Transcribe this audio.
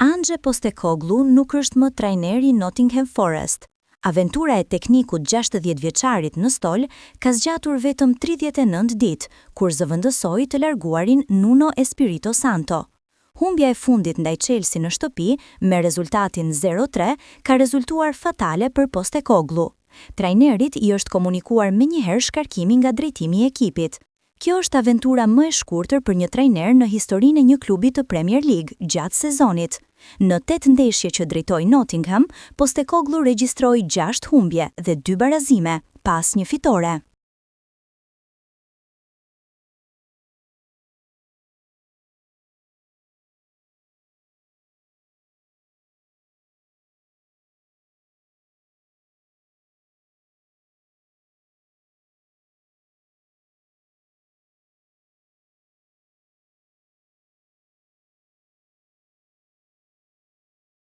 Ange Postecoglou nuk është më trajneri Nottingham Forest. Aventura e teknikut 60 vjeçarit në stol ka zgjatur vetëm 39 ditë, kur zëvendësoi të larguarin Nuno Espirito Santo. Humbja e fundit ndaj Chelsea në shtëpi, me rezultatin 0-3, ka rezultuar fatale për Postecoglou. Trajnerit i është komunikuar menjëherë shkarkimi nga drejtimi i ekipit. Kjo është aventura më e shkurtër për një trajner në historinë e një klubi të Premier League gjatë sezonit. Në 8 ndeshje që drejtoi Nottingham, Postecoglou regjistroi 6 humbje dhe 2 barazime, pas një fitore.